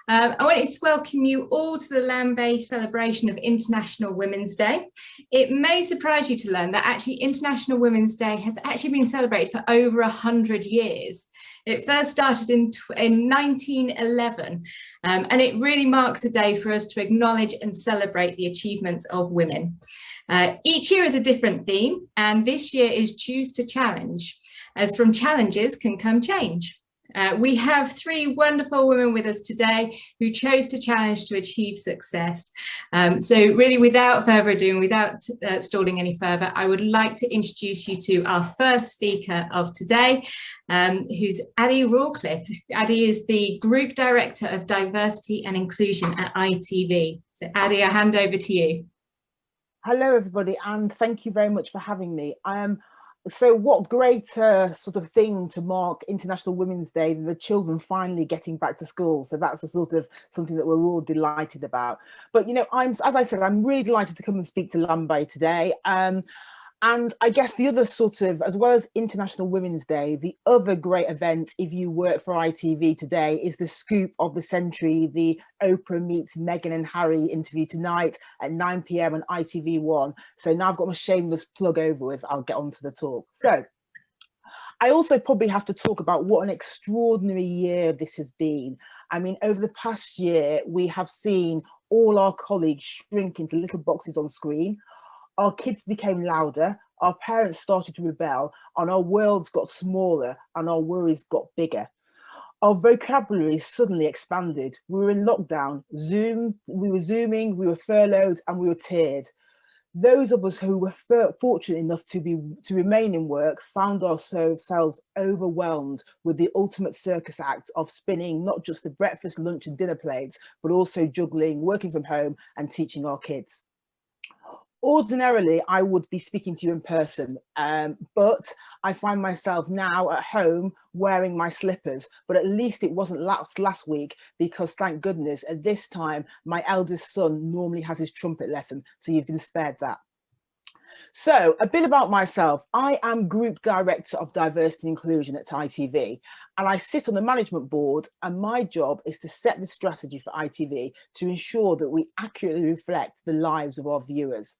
I wanted to welcome you all to the Landbay celebration of International Women's Day. It may surprise you to learn that actually International Women's Day has actually been celebrated for over 100 years. It first started in 1911, and it really marks a day for us to acknowledge and celebrate the achievements of women. Each year is a different theme, and this year is Choose to Challenge, as from challenges can come change. We have three wonderful women with us today who chose to challenge to achieve success. So really, without further ado and without stalling any further, I would like to introduce you to our first speaker of today, who's Addie Rawcliffe. Addie is the Group Director of Diversity and Inclusion at ITV. So Addie, I hand over to you. Hello, everybody, and thank you very much for having me. So what greater sort of thing to mark International Women's Day than the children finally getting back to school. So that's a sort of something that we're all delighted about. But, you know, as I said, I'm really delighted to come and speak to Landbay today. And I guess the other sort of, as well as International Women's Day, the other great event, if you work for ITV today, is the scoop of the century, the Oprah meets Meghan and Harry interview tonight at 9 p.m. on ITV1. So now I've got my shameless plug over with, I'll get on to the talk. So I also probably have to talk about what an extraordinary year this has been. I mean, over the past year, we have seen all our colleagues shrink into little boxes on screen. Our kids became louder, our parents started to rebel, and our worlds got smaller and our worries got bigger. Our vocabulary suddenly expanded. We were in lockdown, we were Zooming, we were furloughed, and we were tiered. Those of us who were fortunate enough to remain in work found ourselves overwhelmed with the ultimate circus act of spinning not just the breakfast, lunch, and dinner plates, but also juggling, working from home, and teaching our kids. Ordinarily, I would be speaking to you in person, but I find myself now at home wearing my slippers, but at least it wasn't last week, because thank goodness at this time, my eldest son normally has his trumpet lesson, so you've been spared that. So a bit about myself. I am Group Director of Diversity and Inclusion at ITV, and I sit on the management board, and my job is to set the strategy for ITV to ensure that we accurately reflect the lives of our viewers.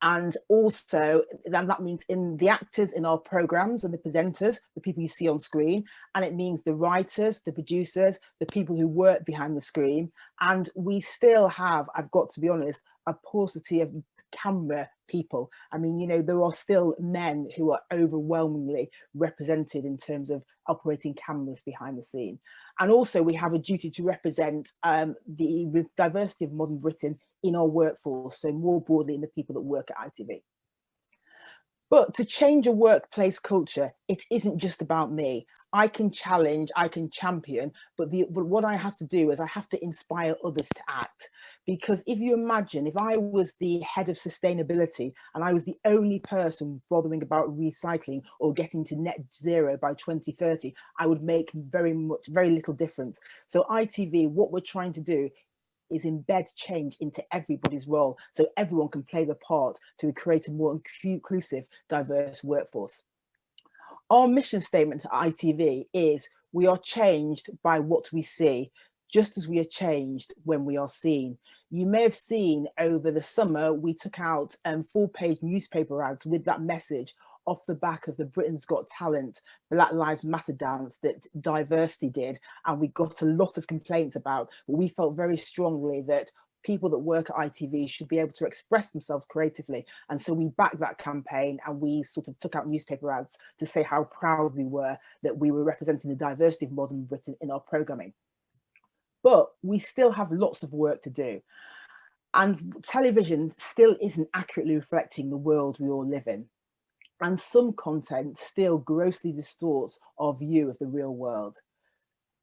And also, then that means in the actors in our programs and the presenters, the people you see on screen, and it means the writers, the producers, the people who work behind the screen. And we still have, I've got to be honest, a paucity of camera people. I mean, you know, there are still men who are overwhelmingly represented in terms of operating cameras behind the scene. And also we have a duty to represent the diversity of modern Britain in our workforce, so more broadly in the people that work at ITV. But to change a workplace culture, it isn't just about me. I can challenge, I can champion, but what I have to do is I have to inspire others to act. Because if you imagine, if I was the head of sustainability and I was the only person bothering about recycling or getting to net zero by 2030, I would make very little difference. So ITV, what we're trying to do is embed change into everybody's role, so everyone can play their part to create a more inclusive, diverse workforce. Our mission statement at ITV is, we are changed by what we see, just as we are changed when we are seen. You may have seen over the summer, we took out full-page newspaper ads with that message off the back of the Britain's Got Talent Black Lives Matter dance that Diversity did, and we got a lot of complaints about, but we felt very strongly that people that work at ITV should be able to express themselves creatively, and so we backed that campaign, and we sort of took out newspaper ads to say how proud we were that we were representing the diversity of modern Britain in our programming. But we still have lots of work to do, and television still isn't accurately reflecting the world we all live in. And some content still grossly distorts our view of the real world.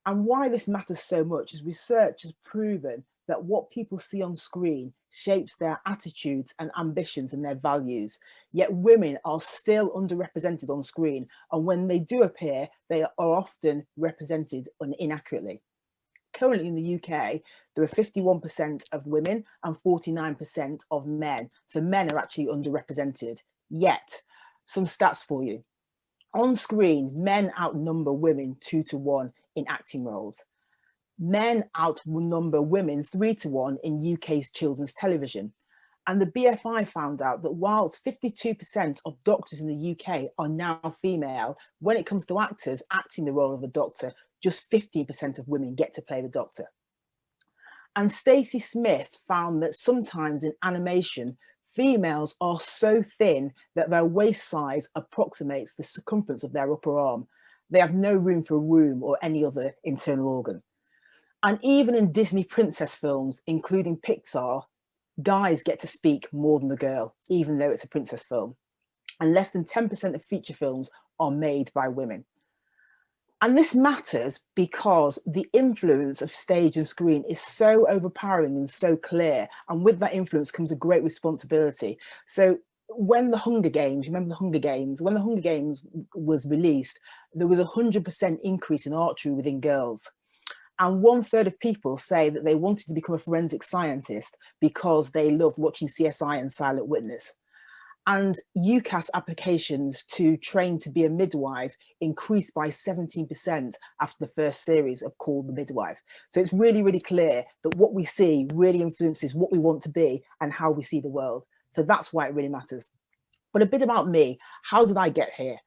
And why this matters so much is research has proven that what people see on screen shapes their attitudes and ambitions and their values. Yet women are still underrepresented on screen, and when they do appear, they are often represented inaccurately. Currently in the UK, there are 51% of women and 49% of men. So men are actually underrepresented. Yet, some stats for you. On screen, men outnumber women 2 to 1 in acting roles. Men outnumber women 3-1 in UK's children's television. And the BFI found out that whilst 52% of doctors in the UK are now female, when it comes to actors acting the role of a doctor, just 15% of women get to play the doctor. And Stacey Smith found that sometimes in animation, females are so thin that their waist size approximates the circumference of their upper arm. They have no room for a womb or any other internal organ. And even in Disney princess films, including Pixar, guys get to speak more than the girl, even though it's a princess film. And less than 10% of feature films are made by women. And this matters because the influence of stage and screen is so overpowering and so clear. And with that influence comes a great responsibility. So when the Hunger Games, remember the Hunger Games, when the Hunger Games was released, there was 100% increase in archery within girls. And 1/3 of people say that they wanted to become a forensic scientist because they loved watching CSI and Silent Witness. And UCAS applications to train to be a midwife increased by 17% after the first series of Call the Midwife. So it's really, really clear that what we see really influences what we want to be and how we see the world. So that's why it really matters. But a bit about me, how did I get here?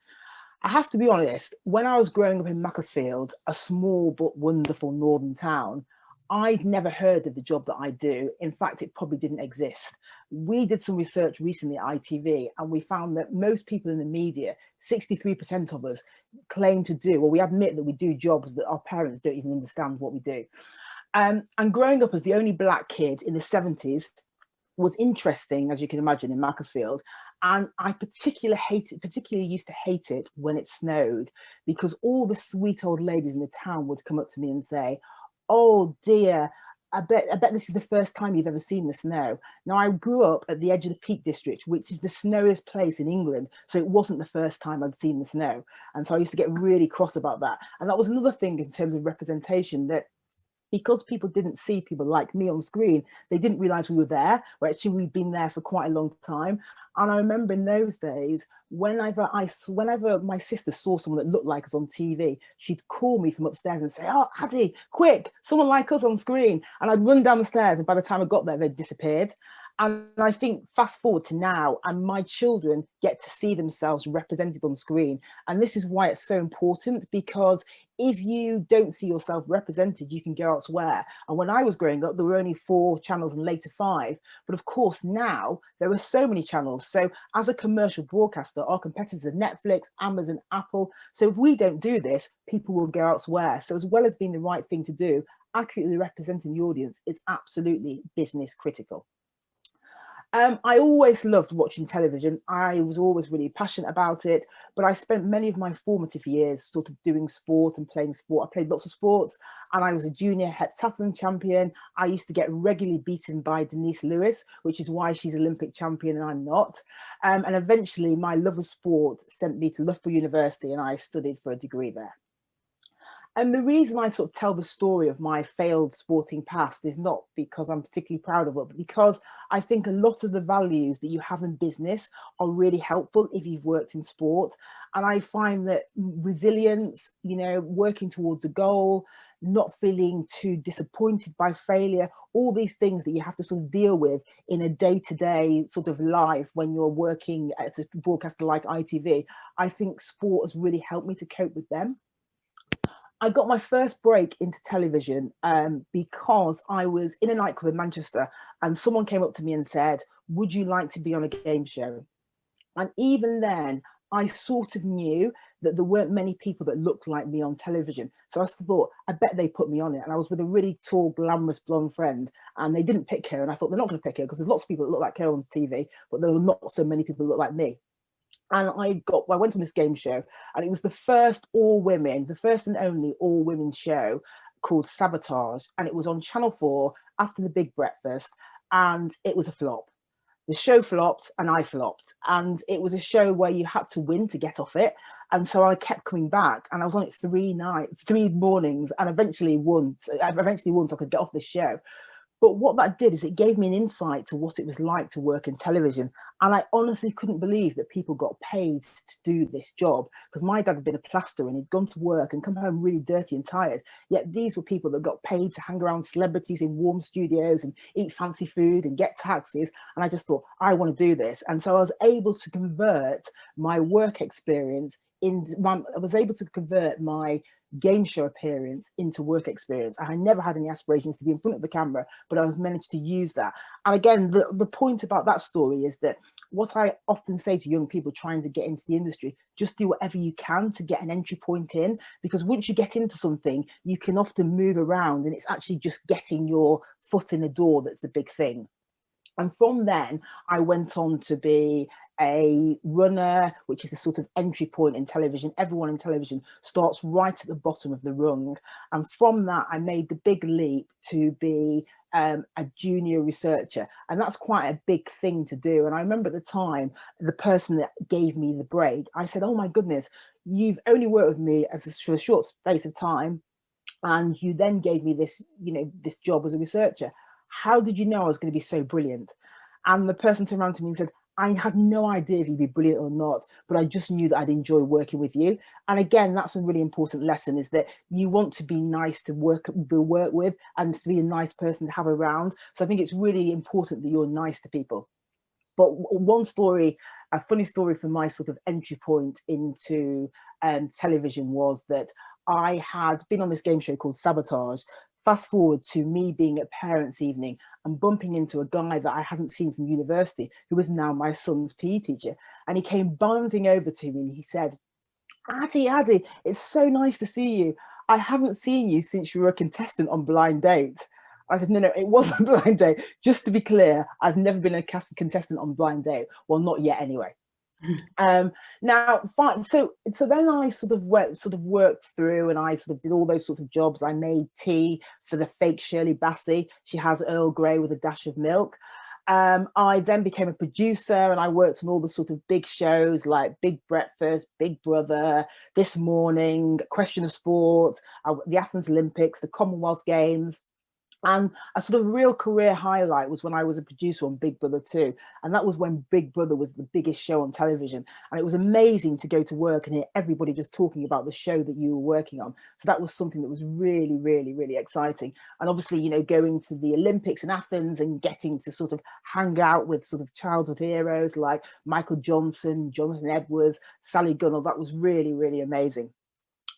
I have to be honest, when I was growing up in Macclesfield, a small but wonderful northern town, I'd never heard of the job that I do. In fact, it probably didn't exist. We did some research recently at ITV and we found that most people in the media, 63% of us, claim to do, or we admit that we do jobs that our parents don't even understand what we do. And growing up as the only Black kid in the 70s was interesting, as you can imagine, in Macclesfield. And I particularly used to hate it when it snowed, because all the sweet old ladies in the town would come up to me and say, "Oh dear, I bet this is the first time you've ever seen the snow." Now, I grew up at the edge of the Peak District, which is the snowiest place in England. So it wasn't the first time I'd seen the snow. And so I used to get really cross about that. And that was another thing in terms of representation, that because people didn't see people like me on screen, they didn't realize we were there. Well, actually, we'd been there for quite a long time. And I remember in those days, whenever my sister saw someone that looked like us on TV, she'd call me from upstairs and say, "Oh, Addie, quick, someone like us on screen." And I'd run down the stairs, and by the time I got there, they'd disappeared. And I think fast forward to now, and my children get to see themselves represented on screen. And this is why it's so important, because if you don't see yourself represented, you can go elsewhere. And when I was growing up, there were only 4 channels and later 5. But of course, now there are so many channels. So as a commercial broadcaster, our competitors are Netflix, Amazon, Apple. So if we don't do this, people will go elsewhere. So as well as being the right thing to do, accurately representing the audience is absolutely business critical. I always loved watching television. I was always really passionate about it, but I spent many of my formative years sort of doing sport and playing sport. I played lots of sports, and I was a junior heptathlon champion. I used to get regularly beaten by Denise Lewis, which is why she's Olympic champion and I'm not. And eventually my love of sport sent me to Loughborough University, and I studied for a degree there. And the reason I sort of tell the story of my failed sporting past is not because I'm particularly proud of it, but because I think a lot of the values that you have in business are really helpful if you've worked in sport. And I find that resilience, working towards a goal, not feeling too disappointed by failure, all these things that you have to sort of deal with in a day-to-day sort of life when you're working as a broadcaster like ITV, I think sport has really helped me to cope with them. I got my first break into television because I was in a nightclub in Manchester, and someone came up to me and said, "Would you like to be on a game show?" And even then, I sort of knew that there weren't many people that looked like me on television. So I thought, I bet they put me on it. And I was with a really tall, glamorous blonde friend, and they didn't pick her. And I thought, they're not going to pick her because there's lots of people that look like her on TV, but there were not so many people that look like me. And I went on this game show, and it was the first and only all women show called Sabotage. And it was on Channel 4 after the Big Breakfast, and it was a flop. The show flopped and I flopped. And it was a show where you had to win to get off it. And so I kept coming back, and I was on it 3 mornings, and eventually won so I could get off the show. But what that did is it gave me an insight to what it was like to work in television. And I honestly couldn't believe that people got paid to do this job, because my dad had been a plasterer and he'd gone to work and come home really dirty and tired. Yet these were people that got paid to hang around celebrities in warm studios and eat fancy food and get taxis. And I just thought, I want to do this. And so I was able to convert my work experience I was able to convert my game show appearance into work experience. I never had any aspirations to be in front of the camera, but I was managed to use that. And again, the point about that story is that what I often say to young people trying to get into the industry, just do whatever you can to get an entry point in, because once you get into something, you can often move around, and it's actually just getting your foot in the door that's the big thing. And from then, I went on to be a runner, which is the sort of entry point in television. Everyone in television starts right at the bottom of the rung. And from that, I made the big leap to be a junior researcher. And that's quite a big thing to do. And I remember at the time, the person that gave me the break, I said, oh my goodness, you've only worked with me for a short space of time, and you then gave me this, this job as a researcher. How did you know I was going to be so brilliant? And the person turned around to me and said, I had no idea if you'd be brilliant or not, but I just knew that I'd enjoy working with you. And again, that's a really important lesson, is that you want to be nice to work with, and to be a nice person to have around. So I think it's really important that you're nice to people. But one story, a funny story from my sort of entry point into television, was that I had been on this game show called Sabotage. Fast forward to me being at parents' evening and bumping into a guy that I hadn't seen from university, who was now my son's PE teacher. And he came bounding over to me and he said, Addie, it's so nice to see you. I haven't seen you since you were a contestant on Blind Date. I said, no, it wasn't Blind Date. Just to be clear, I've never been a contestant on Blind Date. Well, not yet anyway. Now, fine. So then I sort of worked through, and I sort of did all those sorts of jobs. I made tea for the fake Shirley Bassey. She has Earl Grey with a dash of milk. I then became a producer, and I worked on all the sort of big shows like Big Breakfast, Big Brother, This Morning, Question of Sport, the Athens Olympics, the Commonwealth Games. And a sort of real career highlight was when I was a producer on Big Brother 2. And that was when Big Brother was the biggest show on television. And it was amazing to go to work and hear everybody just talking about the show that you were working on. So that was something that was really, really, really exciting. And obviously, going to the Olympics in Athens and getting to sort of hang out with sort of childhood heroes like Michael Johnson, Jonathan Edwards, Sally Gunnell, that was really, really amazing.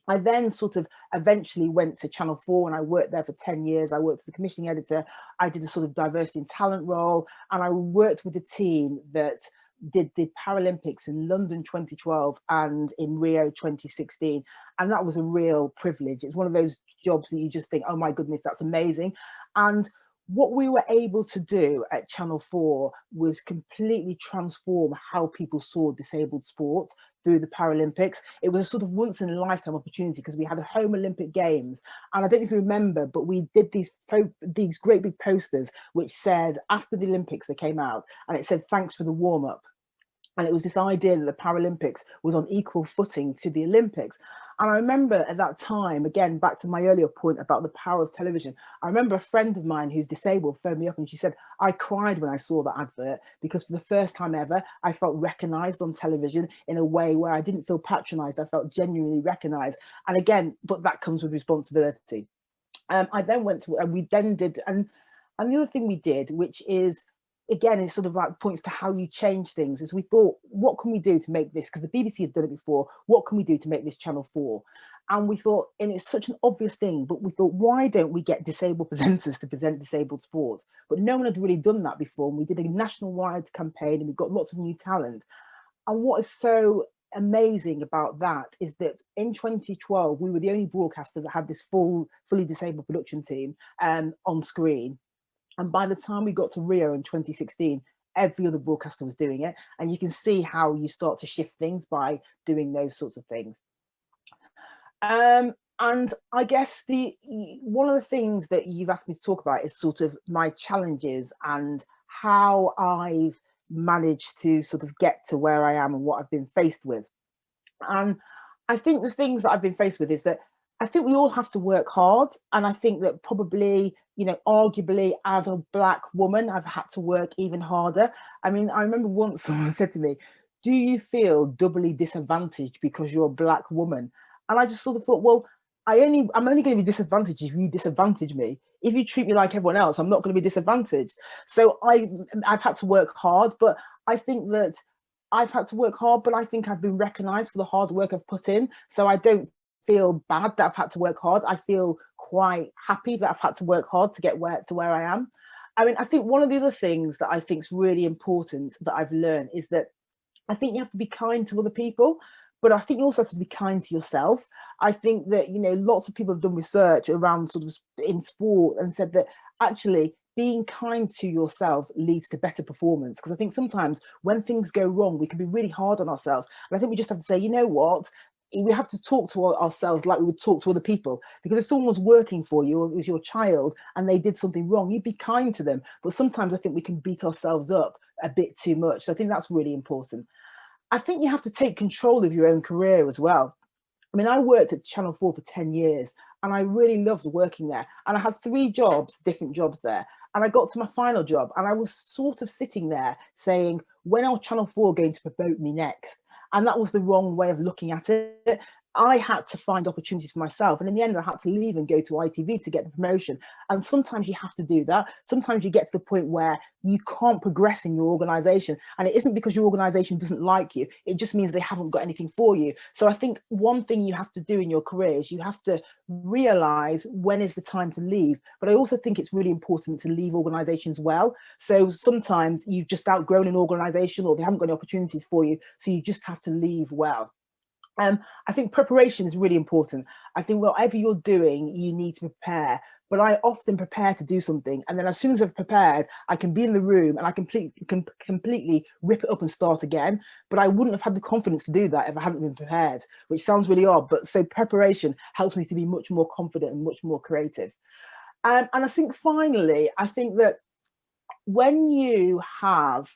I then sort of eventually went to Channel 4, and I worked there for 10 years. I worked as the commissioning editor. I did a sort of diversity and talent role, and I worked with a team that did the Paralympics in London 2012 and in Rio 2016. And that was a real privilege. It's one of those jobs that you just think, oh my goodness, that's amazing. And what we were able to do at Channel 4 was completely transform how people saw disabled sport through the Paralympics. It was a sort of once in a lifetime opportunity, because we had a home Olympic Games. And I don't know if you remember, but we did these great big posters which said, after the Olympics, they came out, and it said, thanks for the warm up. And it was this idea that the Paralympics was on equal footing to the Olympics. And I remember at that time, again, back to my earlier point about the power of television, I remember a friend of mine who's disabled phoned me up and she said, I cried when I saw that advert, because for the first time ever, I felt recognised on television in a way where I didn't feel patronised. I felt genuinely recognised. And again, but that comes with responsibility. I then went to, and we then did, and the other thing we did, which is, again, it sort of like points to how you change things, is we thought, what can we do to make this, because the BBC had done it before, what can we do to make this Channel 4? And we thought, and it's such an obvious thing, but we thought, why don't we get disabled presenters to present disabled sport? But no one had really done that before, and we did a national-wide campaign, and we got lots of new talent. And what is so amazing about that is that in 2012, we were the only broadcaster that had this fully disabled production team on screen. And by the time we got to Rio in 2016, every other broadcaster was doing it. And you can see how you start to shift things by doing those sorts of things. And I guess one of the things that you've asked me to talk about is sort of my challenges and how I've managed to sort of get to where I am and what I've been faced with. And I think the things that I've been faced with is that I think we all have to work hard, and I think that probably, you know, arguably as a Black woman, I've had to work even harder. I mean, I remember once someone said to me, do you feel doubly disadvantaged because you're a Black woman? And I just sort of thought, well, I'm only going to be disadvantaged if you disadvantage me. If you treat me like everyone else, I'm not going to be disadvantaged. So I've had to work hard, but I think that I've had to work hard, but I think I've been recognized for the hard work I've put in. So I don't feel bad that I've had to work hard. I feel quite happy that I've had to work hard to get where I am. I mean, I think one of the other things that I think is really important that I've learned is that I think you have to be kind to other people, but I think you also have to be kind to yourself. I think that, you know, lots of people have done research around sort of in sport and said that actually being kind to yourself leads to better performance. Because I think sometimes when things go wrong, we can be really hard on ourselves. And I think we just have to say, you know what? We have to talk to ourselves like we would talk to other people. Because if someone was working for you, or it was your child, and they did something wrong, you'd be kind to them. But sometimes I think we can beat ourselves up a bit too much. So I think that's really important. I think you have to take control of your own career as well. I mean, I worked at Channel 4 for 10 years and I really loved working there. And I had 3 jobs, different jobs there. And I got to my final job and I was sort of sitting there saying, when are Channel 4 going to promote me next? And that was the wrong way of looking at it. I had to find opportunities for myself. And in the end, I had to leave and go to ITV to get the promotion. And sometimes you have to do that. Sometimes you get to the point where you can't progress in your organization. And it isn't because your organization doesn't like you. It just means they haven't got anything for you. So I think one thing you have to do in your career is you have to realize when is the time to leave. But I also think it's really important to leave organizations well. So sometimes you've just outgrown an organization or they haven't got any opportunities for you. So you just have to leave well. I think preparation is really important. I think whatever you're doing, you need to prepare. But I often prepare to do something, and then as soon as I've prepared, I can be in the room and I completely rip it up and start again. But I wouldn't have had the confidence to do that if I hadn't been prepared, which sounds really odd. But so preparation helps me to be much more confident and much more creative. And I think finally, I think that when you have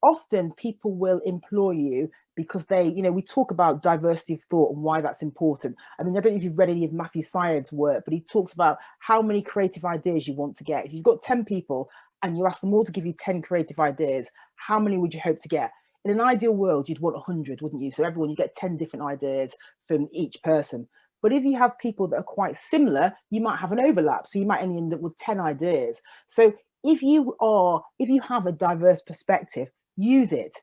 often people will employ you because they, you know, we talk about diversity of thought and why that's important. I mean, I don't know if you've read any of Matthew Syed's work, but he talks about how many creative ideas you want to get. If you've got 10 people and you ask them all to give you 10 creative ideas, how many would you hope to get? In an ideal world, you'd want 100, wouldn't you? So everyone, you get 10 different ideas from each person. But if you have people that are quite similar, you might have an overlap. So you might only end up with 10 ideas. So if you have a diverse perspective, use it.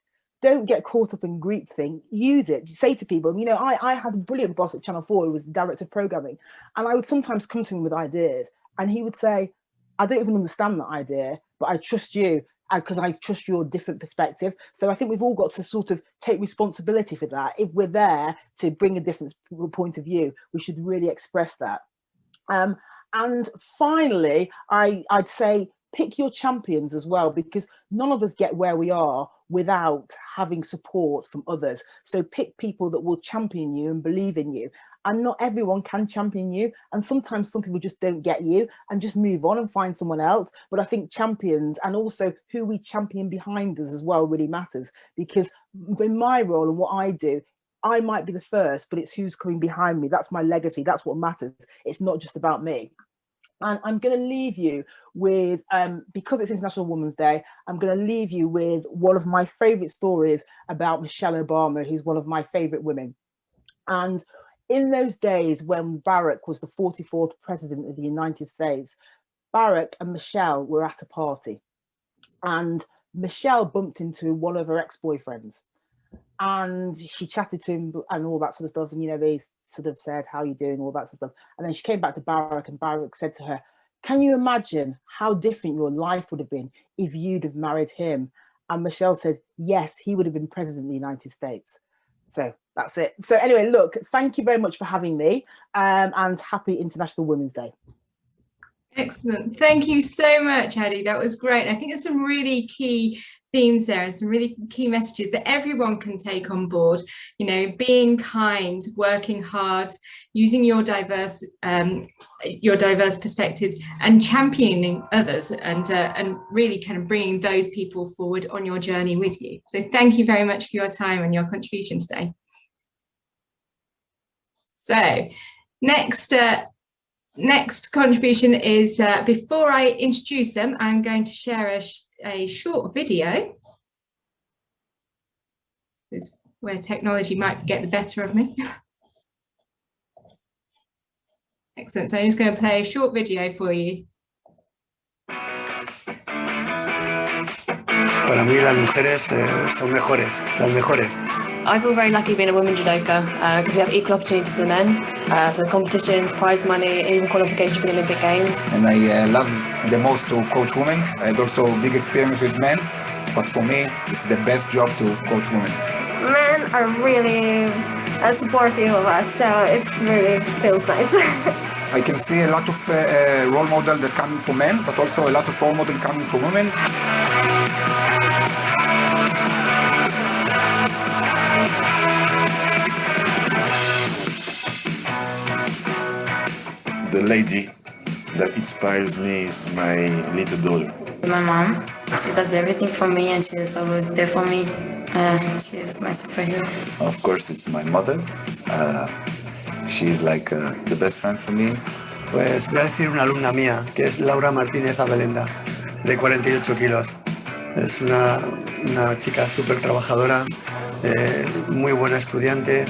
Don't get caught up in groupthink. Use it. Say to people, you know, I had a brilliant boss at Channel 4 who was the director of programming, and I would sometimes come to him with ideas, and he would say, I don't even understand that idea, but I trust you because I trust your different perspective. So I think we've all got to sort of take responsibility for that. If we're there to bring a different point of view, we should really express that. And finally, I'd say pick your champions as well, because none of us get where we are without having support from others. So pick people that will champion you and believe in you. And not everyone can champion you. And sometimes some people just don't get you and just move on and find someone else. But I think champions and also who we champion behind us as well really matters, because in my role and what I do, I might be the first, but it's who's coming behind me. That's my legacy. That's what matters. It's not just about me. And I'm going to leave you with, because it's International Women's Day, I'm going to leave you with one of my favourite stories about Michelle Obama, who's one of my favourite women. And in those days when Barack was the 44th president of the United States, Barack and Michelle were at a party. And Michelle bumped into one of her ex-boyfriends. And she chatted to him and all that sort of stuff. And, you know, they sort of said, how are you doing? All that sort of stuff. And then she came back to Barack and Barack said to her, can you imagine how different your life would have been if you'd have married him? And Michelle said, yes, he would have been president of the United States. So that's it. So anyway, look, thank you very much for having me, and happy International Women's Day. Excellent. Thank you so much, Hadi. That was great. I think there's some really key themes there and some really key messages that everyone can take on board. You know, being kind, working hard, using your diverse perspectives, and championing others, and really kind of bringing those people forward on your journey with you. So thank you very much for your time and your contribution today. So Next contribution is, before I introduce them, I'm going to share a short video. This is where technology might get the better of me. Excellent, so I'm just going to play a short video for you. Para mí las mujeres son mejores, las mejores. I feel very lucky being a woman judoka because we have equal opportunities to the men for the competitions, prize money, and even qualification for the Olympic Games. And I love the most to coach women. I had also big experience with men, but for me, it's the best job to coach women. Men are really supportive of us, so it really feels nice. I can see a lot of role models that coming from men, but also a lot of role models coming from women. The lady that inspires me is my little daughter. My mom, she does everything for me and she is always there for me. She is my superhero. Of course, it's my mother. She's like the best friend for me. Pues voy a decir una alumna mía, que es Laura Martínez Abelenda, de 48 kilos. Es una chica súper trabajadora, muy buena estudiante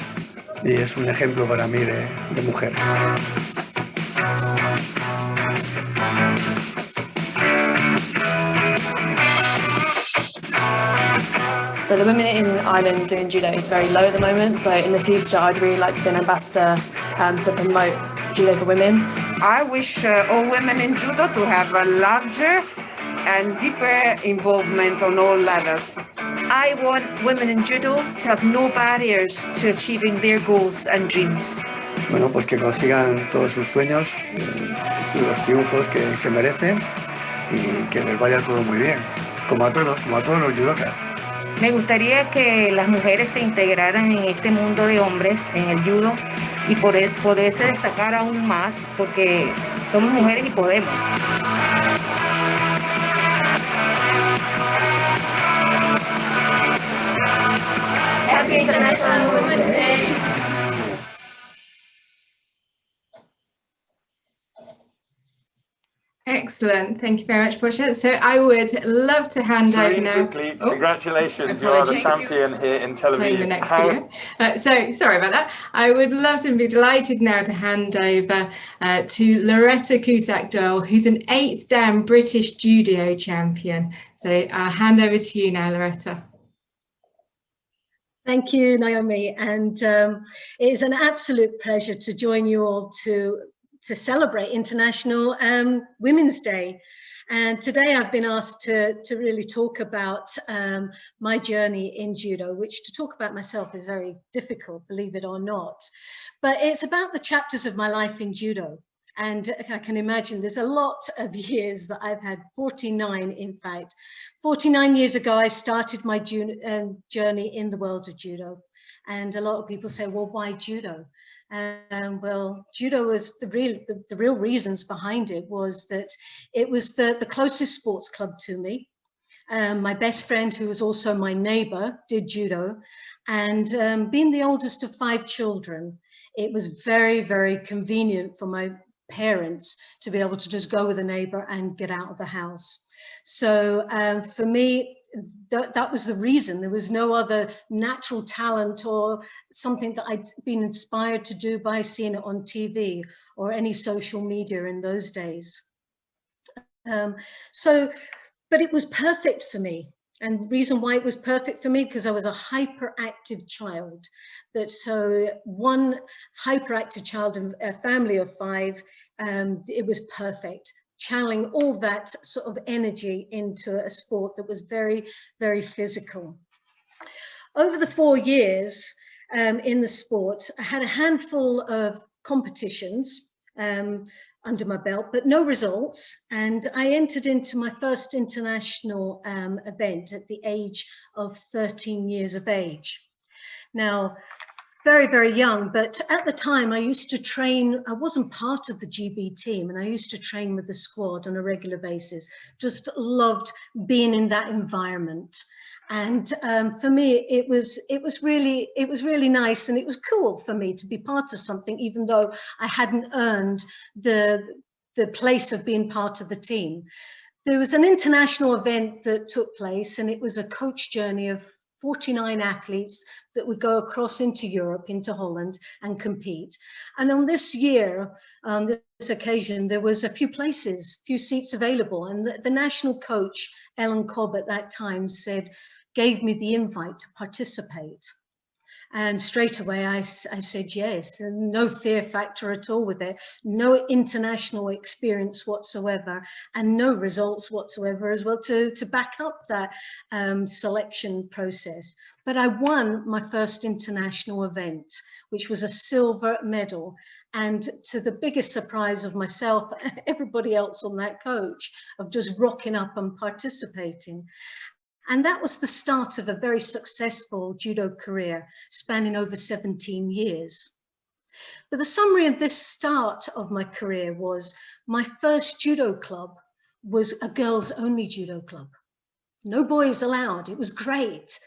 y es un ejemplo para mí de mujer. So the women in Ireland doing judo is very low at the moment. So in the future, I'd really like to be an ambassador to promote judo for women. I wish all women in judo to have a larger and deeper involvement on all levels. I want women in judo to have no barriers to achieving their goals and dreams. Bueno, pues que consigan todos sus sueños, los triunfos que se merecen y que les vaya todo muy bien, como a todos los judokas. Me gustaría que las mujeres se integraran en este mundo de hombres, en el judo, y poderse destacar aún más, porque somos mujeres y podemos. Happy International Women's Day! Excellent, thank you very much, Portia. So I would love to hand over now. Quickly, congratulations, you are the champion here in Tel Aviv. The next video. So sorry about that. I would love to be delighted now to hand over to Loretta Cusack-Doyle, who's an 8th Dan British Judo champion. So I'll hand over to you now, Loretta. Thank you, Naomi, and it is an absolute pleasure to join you all to celebrate International Women's Day. And today I've been asked to really talk about my journey in judo, which to talk about myself is very difficult, believe it or not. But it's about the chapters of my life in judo. And I can imagine there's a lot of years that I've had, 49 in fact. 49 years ago, I started my journey in the world of judo. And a lot of people say, well, why judo? Well, judo was the real reasons behind it was that it was the closest sports club to me. My best friend, who was also my neighbor, did judo. And being the oldest of 5 children, it was very, very convenient for my parents to be able to just go with a neighbor and get out of the house. So for me, that was the reason. There was no other natural talent or something that I'd been inspired to do by seeing it on TV or any social media in those days. But it was perfect for me. And the reason why it was perfect for me, because I was a hyperactive child. So one hyperactive child in a family of 5, it was perfect. Channeling all that sort of energy into a sport that was very, very physical. Over the 4 years in the sport, I had a handful of competitions under my belt, but no results. And I entered into my first international event at the age of 13 years of age. Now, very, very young, but at the time I used to train, I wasn't part of the GB team, and I used to train with the squad on a regular basis. Just loved being in that environment. And for me, it was really nice, and it was cool for me to be part of something, even though I hadn't earned the place of being part of the team. There was an international event that took place, and it was a coach journey of 49 athletes that would go across into Europe, into Holland, and compete. And on this year, this occasion, there was a few seats available, and the national coach, Ellen Cobb, at that time gave me the invite to participate. And straight away I said yes, and no fear factor at all with it, no international experience whatsoever, and no results whatsoever as well to back up that selection process. But I won my first international event, which was a silver medal. And to the biggest surprise of myself and everybody else on that coach, of just rocking up and participating. And that was the start of a very successful judo career spanning over 17 years. But the summary of this start of my career was my first judo club was a girls only judo club. No boys allowed. It was great.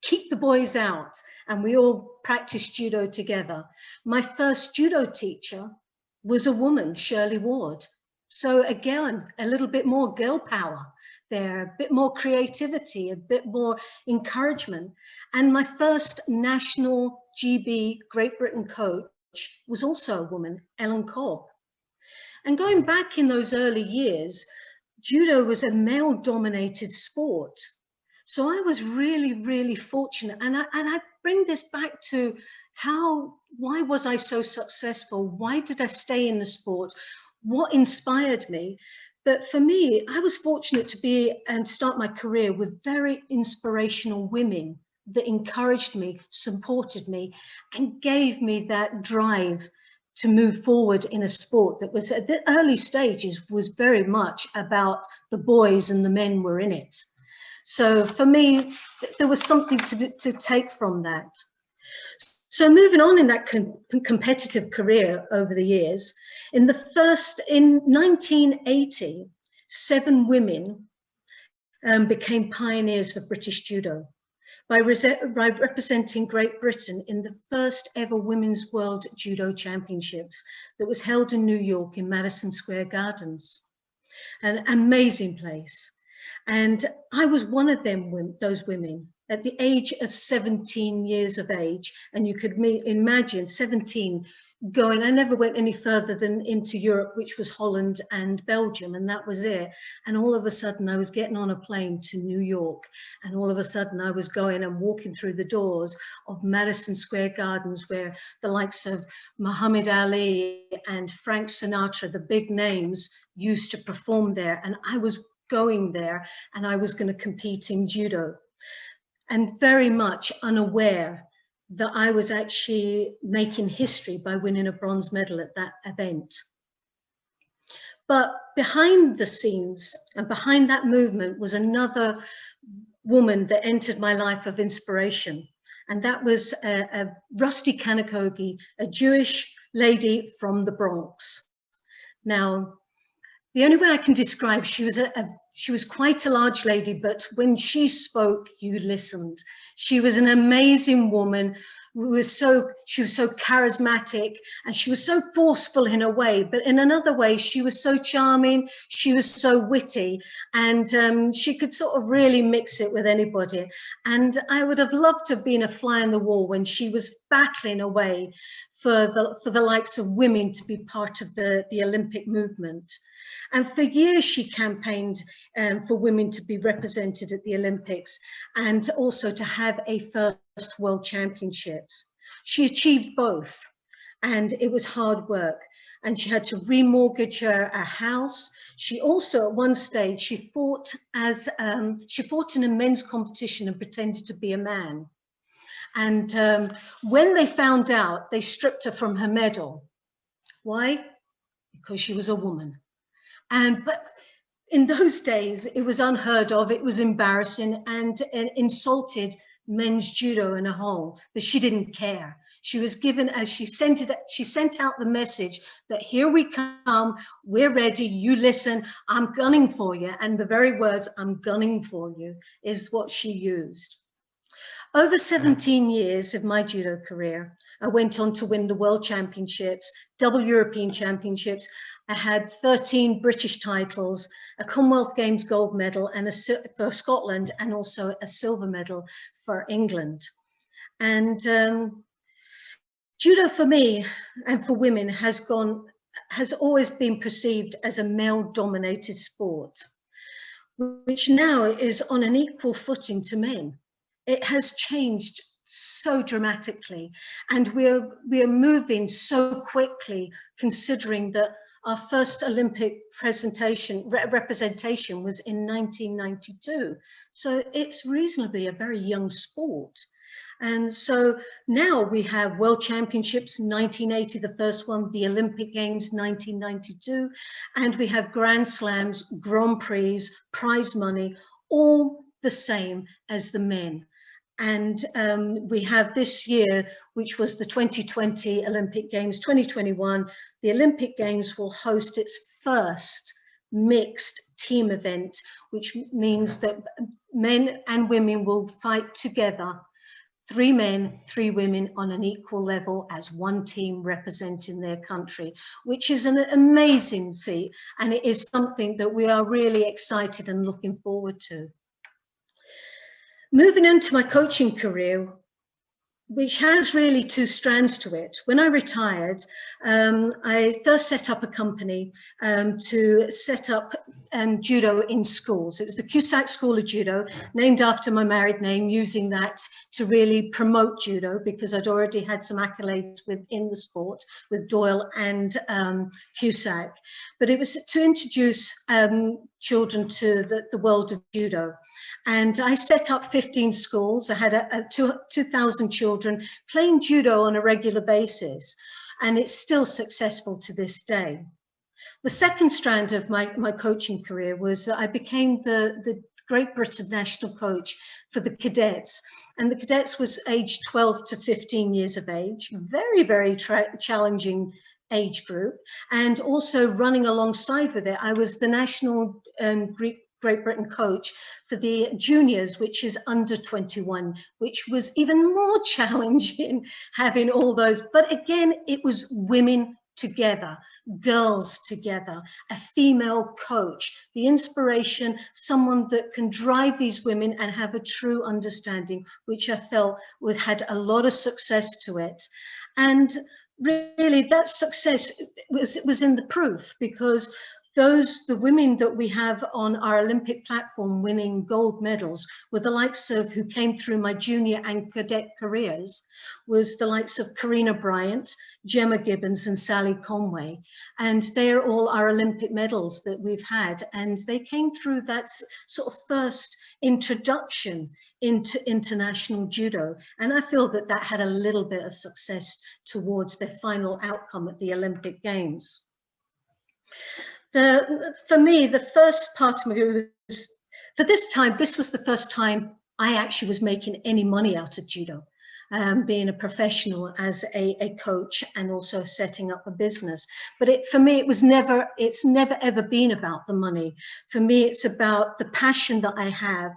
Keep the boys out. And we all practiced judo together. My first judo teacher was a woman, Shirley Ward. So again, a little bit more girl power there, a bit more creativity, a bit more encouragement. And my first national GB Great Britain coach was also a woman, Ellen Cobb. And going back in those early years, judo was a male-dominated sport. So I was really, really fortunate. And I bring this back to why was I so successful? Why did I stay in the sport? What inspired me? But for me, I was fortunate to be and start my career with very inspirational women that encouraged me, supported me, and gave me that drive to move forward in a sport that was at the early stages was very much about the boys and the men were in it. So for me, there was something to take from that. So moving on in that competitive career over the years, in 1980, 7 women became pioneers for British judo by representing Great Britain in the first ever Women's World Judo Championships that was held in New York in Madison Square Gardens. An amazing place. And I was one of those women at the age of 17 years of age. And you could imagine 17 going, I never went any further than into Europe, which was Holland and Belgium, and that was it. And all of a sudden I was getting on a plane to New York, and all of a sudden I was going and walking through the doors of Madison Square Gardens, where the likes of Muhammad Ali and Frank Sinatra, the big names, used to perform there. And I was going there and I was going to compete in judo, and very much unaware that I was actually making history by winning a bronze medal at that event. But behind the scenes and behind that movement was another woman that entered my life of inspiration. And that was a Rusty Kanakogi, a Jewish lady from the Bronx. Now, the only way I can describe, she was quite a large lady, but when she spoke, you listened. She was an amazing woman. She was so charismatic, and she was so forceful in a way, but in another way, she was so charming. She was so witty, and she could sort of really mix it with anybody. And I would have loved to have been a fly on the wall when she was battling away for the likes of women to be part of the Olympic movement. And for years, she campaigned for women to be represented at the Olympics and also to have a first World Championships. She achieved both, and it was hard work. And she had to remortgage her house. She also, at one stage, she fought in a men's competition and pretended to be a man. And when they found out, they stripped her from her medal. Why? Because she was a woman. But in those days, it was unheard of, it was embarrassing, and insulted men's judo in a whole, but she didn't care. She was given, as she sent out the message that here we come, we're ready, you listen, I'm gunning for you. And the very words, I'm gunning for you, is what she used. Over 17 years of my judo career, I went on to win the World Championships, double European Championships. I had 13 British titles, a Commonwealth Games gold medal and for Scotland, and also a silver medal for England. And judo for me and for women has always been perceived as a male-dominated sport, which now is on an equal footing to men. It has changed so dramatically, and we are moving so quickly, considering that our first Olympic representation was in 1992. So it's reasonably a very young sport. And so now we have World Championships, 1980, the first one, the Olympic Games, 1992, and we have Grand Slams, Grand Prix, prize money, all the same as the men. And we have this year, which was the 2020 Olympic Games, 2021, the Olympic Games will host its first mixed team event, which means that men and women will fight together, 3 men, 3 women on an equal level as one team representing their country, which is an amazing feat. And it is something that we are really excited and looking forward to. Moving into my coaching career, which has really 2 strands to it. When I retired, I first set up a company to set up judo in schools. It was the Cusack School of Judo, named after my married name, using that to really promote judo, because I'd already had some accolades within the sport with Doyle and Cusack. But it was to introduce children to the world of judo. And I set up 15 schools. I had 2,000 children playing judo on a regular basis, and it's still successful to this day. The second strand of my coaching career was that I became the Great Britain national coach for the cadets. And the cadets was aged 12 to 15 years of age, very, very challenging age group. And also running alongside with it, I was the national Great Britain coach for the juniors, which is under 21, which was even more challenging having all those. But again, it was women together, girls together, a female coach, the inspiration, someone that can drive these women and have a true understanding, which I felt had a lot of success to it. And really that success was in the proof, because the women that we have on our Olympic platform winning gold medals were the likes of, who came through my junior and cadet careers, was the likes of Karina Bryant, Gemma Gibbons and Sally Conway. And they're all our Olympic medals that we've had. And they came through that sort of first introduction into international judo. And I feel that that had a little bit of success towards their final outcome at the Olympic Games. For me, the first part of my career was, for this time, this was the first time I actually was making any money out of judo, being a professional as a coach and also setting up a business. But for me, it's never ever been about the money. For me, it's about the passion that I have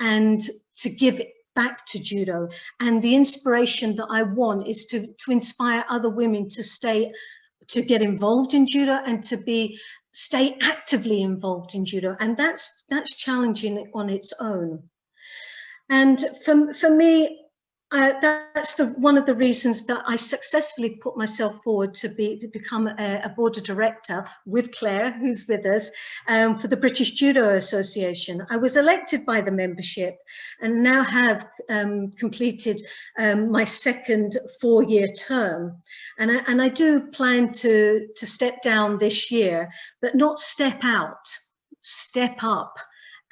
and to give it back to judo. And the inspiration that I want is to inspire other women to get involved in judo and to stay actively involved in judo, and that's challenging on its own. And for me, that's one of the reasons that I successfully put myself forward to become a board of director with Claire, who's with us, for the British Judo Association. I was elected by the membership and now have completed my second 4-year term. And I do plan to step down this year, but not step out, step up.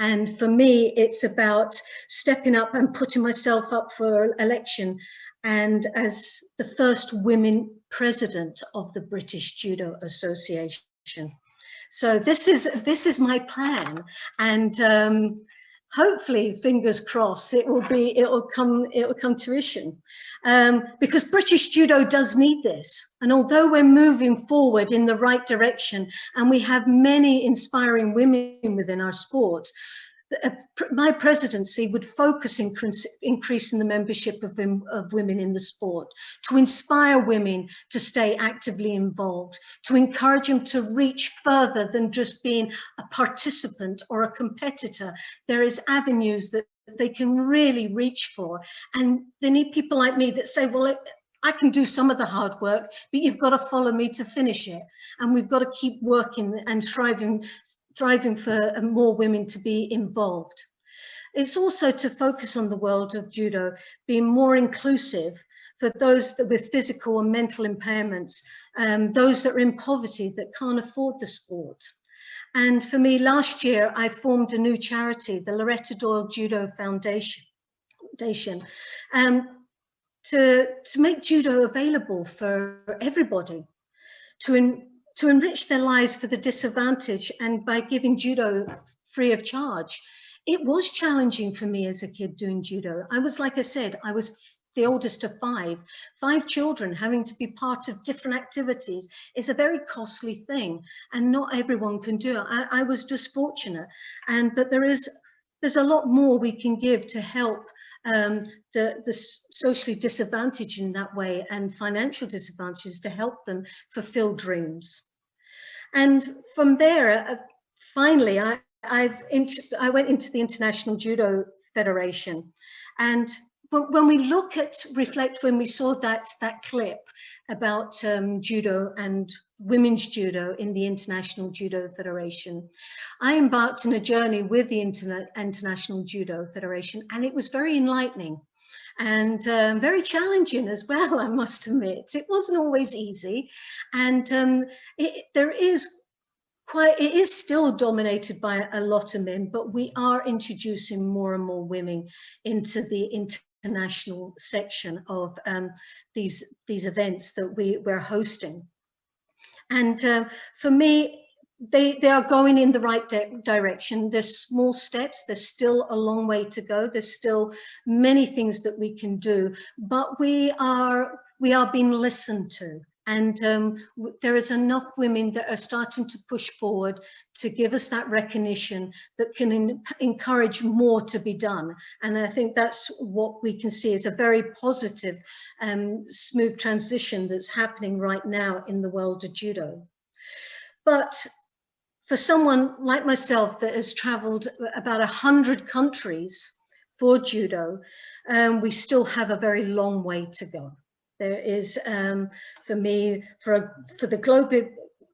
And for me, it's about stepping up and putting myself up for election, and as the first women president of the British Judo Association. So this is my plan, and hopefully, fingers crossed, it will come to fruition, because British judo does need this. And although we're moving forward in the right direction, and we have many inspiring women within our sport, my presidency would focus increasing the membership of women in the sport, to inspire women to stay actively involved, to encourage them to reach further than just being a participant or a competitor. There is avenues that they can really reach for, and they need people like me that say, well, I can do some of the hard work, but you've got to follow me to finish it, and we've got to keep working and striving for more women to be involved. It's also to focus on the world of judo being more inclusive for those that with physical and mental impairments, those that are in poverty that can't afford the sport. And for me, last year, I formed a new charity, the Loretta Judo Foundation, to make judo available for everybody, to enrich their lives for the disadvantaged, and by giving judo free of charge. It was challenging for me as a kid doing judo. I was, like I said, I was the oldest of five children. Having to be part of different activities is a very costly thing, and not everyone can do it. I was just fortunate, but there's a lot more we can give to help the socially disadvantaged in that way, and financial disadvantages, to help them fulfill dreams. And from there, finally, I went into the International Judo Federation. And when we reflect when we saw that clip about judo and women's judo in the International Judo Federation, I embarked on a journey with the International Judo Federation, and it was very enlightening and very challenging as well, I must admit. It wasn't always easy, and it is still dominated by a lot of men, but we are introducing more and more women into the international section of these events that we're hosting. And for me, they are going in the right direction. There's small steps. There's still a long way to go. There's still many things that we can do, but we are being listened to. And there is enough women that are starting to push forward to give us that recognition that can encourage more to be done. And I think that's what we can see as a very positive, smooth transition that's happening right now in the world of judo. But for someone like myself that has traveled about 100 countries for judo, we still have a very long way to go. There is, for me, for the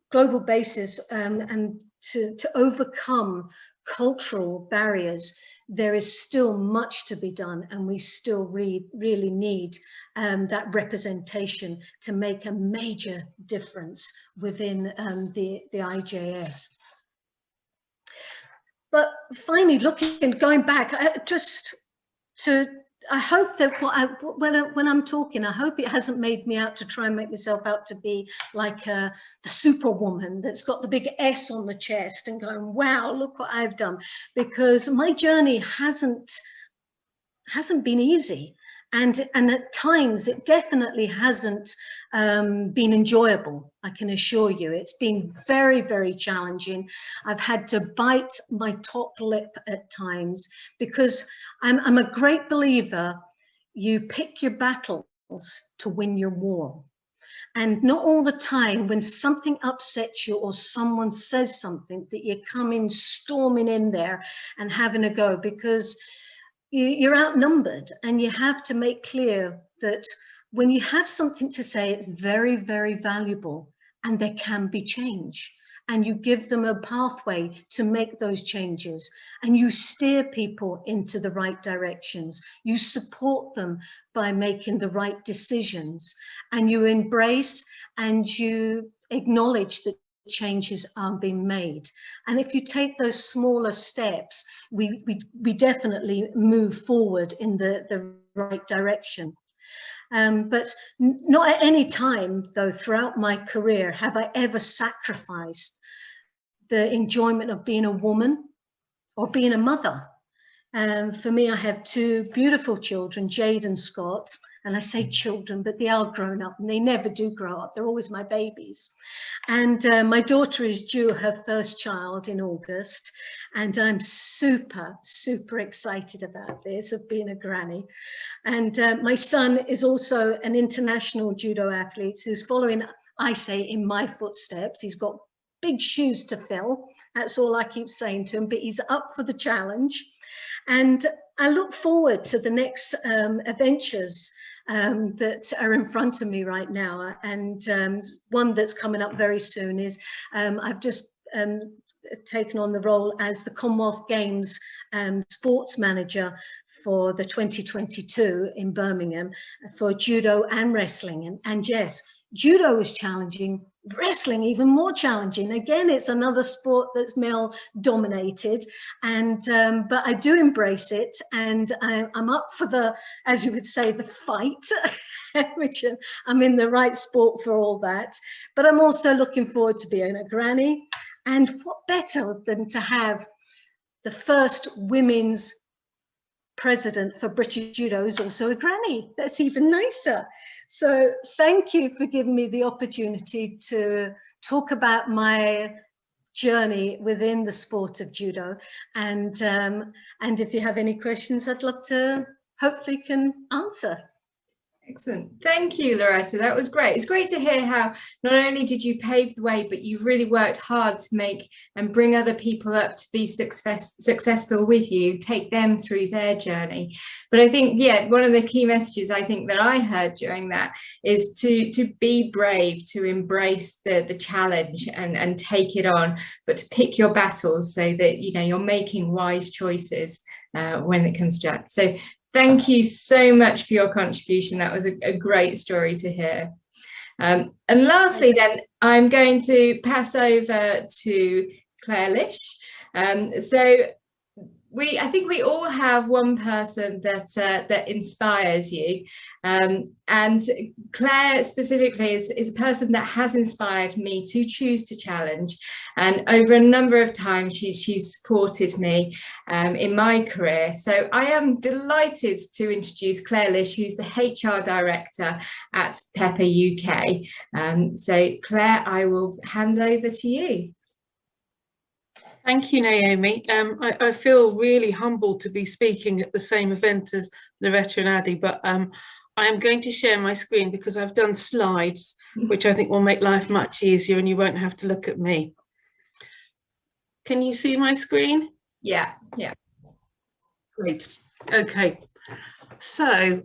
global basis, and to overcome cultural barriers, there is still much to be done, and we still really need that representation to make a major difference within the IJF. But finally, going back, I hope that when I'm talking, I hope it hasn't made me out to try and make myself out to be like the superwoman that's got the big S on the chest and going, wow, look what I've done. Because my journey hasn't been easy. And at times it definitely hasn't been enjoyable, I can assure you. It's been very, very challenging. I've had to bite my top lip at times, because I'm a great believer, you pick your battles to win your war. And not all the time when something upsets you or someone says something that you come in storming in there and having a go, because you're outnumbered, and you have to make clear that when you have something to say, it's very, very valuable, and there can be change, and you give them a pathway to make those changes, and you steer people into the right directions. You support them by making the right decisions, and you embrace and you acknowledge that changes are being made. And if you take those smaller steps, we definitely move forward in the right direction. But not at any time, though, throughout my career have I ever sacrificed the enjoyment of being a woman or being a mother. For me, I have two beautiful children, Jade and Scott. And I say children, but they are grown up, and they never do grow up. They're always my babies. And my daughter is due her first child in August. And I'm super, super excited about this, of being a granny. And my son is also an international judo athlete who's following, I say, in my footsteps. He's got big shoes to fill. That's all I keep saying to him, but he's up for the challenge. And I look forward to the next adventures that are in front of me right now. And one that's coming up very soon is I've just taken on the role as the Commonwealth Games sports manager for the 2022 in Birmingham for judo and wrestling. And yes, judo is challenging, wrestling even more challenging. Again, it's another sport that's male dominated, and but I do embrace it, and I'm up for the, as you would say, the fight, which I'm in the right sport for all that. But I'm also looking forward to being a granny, and what better than to have the first women's president for British Judo is also a granny. That's even nicer. So thank you for giving me the opportunity to talk about my journey within the sport of judo. And if you have any questions, I'd love to hopefully can answer. Excellent. Thank you, Loretta. That was great. It's great to hear how not only did you pave the way, but you really worked hard to make and bring other people up to be successful with you, take them through their journey. But I think, yeah, one of the key messages I think that I heard during that is to be brave, to embrace the challenge and take it on, but to pick your battles so that, you know, you're making wise choices when it comes to that. So thank you so much for your contribution. That was a great story to hear. And lastly, then, I'm going to pass over to Claire Lish. I think we all have one person that inspires you, and Claire specifically is a person that has inspired me to choose to challenge, and over a number of times she's supported me in my career. So I am delighted to introduce Claire Lish, who's the HR director at Peppa UK. So Claire, I will hand over to you. Thank you, Naomi. I feel really humbled to be speaking at the same event as Loretta and Addy, but I am going to share my screen because I've done slides, which I think will make life much easier and you won't have to look at me. Can you see my screen? Yeah, yeah. Great. Okay. So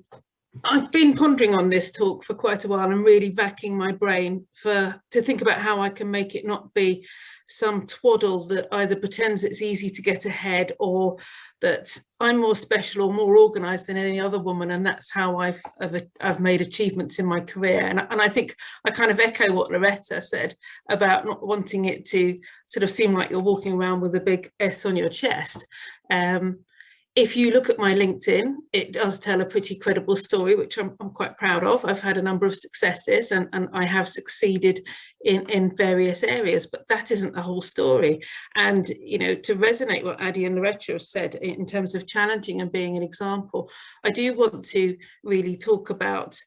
I've been pondering on this talk for quite a while and really racking my brain to think about how I can make it not be some twaddle that either pretends it's easy to get ahead or that I'm more special or more organised than any other woman, and that's how I've made achievements in my career. And I think I kind of echo what Loretta said about not wanting it to sort of seem like you're walking around with a big S on your chest. If you look at my LinkedIn, it does tell a pretty credible story, which I'm quite proud of. I've had a number of successes and I have succeeded in various areas, but that isn't the whole story. And, you know, to resonate what Addy and Loretta have said in terms of challenging and being an example, I do want to really talk about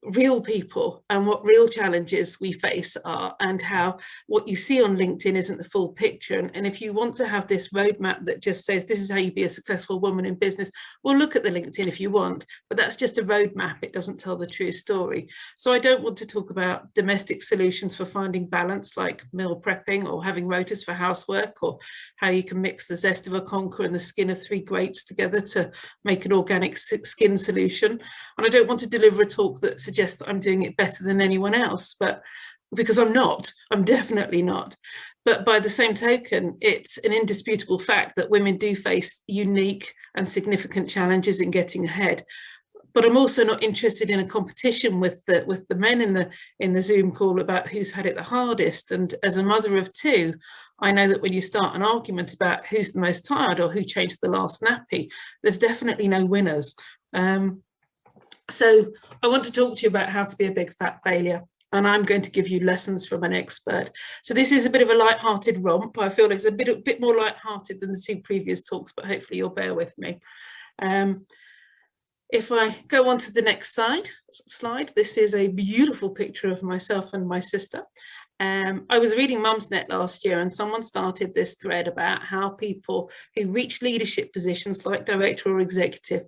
real people and what real challenges we face are, and how what you see on LinkedIn isn't the full picture. And if you want to have this roadmap that just says this is how you be a successful woman in business, well, look at the LinkedIn if you want, but that's just a roadmap. It doesn't tell the true story. So I don't want to talk about domestic solutions for finding balance, like meal prepping or having rotas for housework, or how you can mix the zest of a conker and the skin of 3 grapes together to make an organic skin solution. And I don't want to deliver a talk that suggests that I'm doing it better than anyone else, but because I'm not, I'm definitely not. But by the same token, it's an indisputable fact that women do face unique and significant challenges in getting ahead. But I'm also not interested in a competition with the men in the Zoom call about who's had it the hardest. And as a mother of 2, I know that when you start an argument about who's the most tired or who changed the last nappy, there's definitely no winners. So I want to talk to you about how to be a big fat failure. and I'm going to give you lessons from an expert. So this is a bit of a light-hearted romp. I feel it's a bit more light-hearted than the two previous talks, but hopefully you'll bear with me. If I go on to the next slide, this is a beautiful picture of myself and my sister. I was reading Mumsnet last year, and someone started this thread about how people who reach leadership positions like director or executive,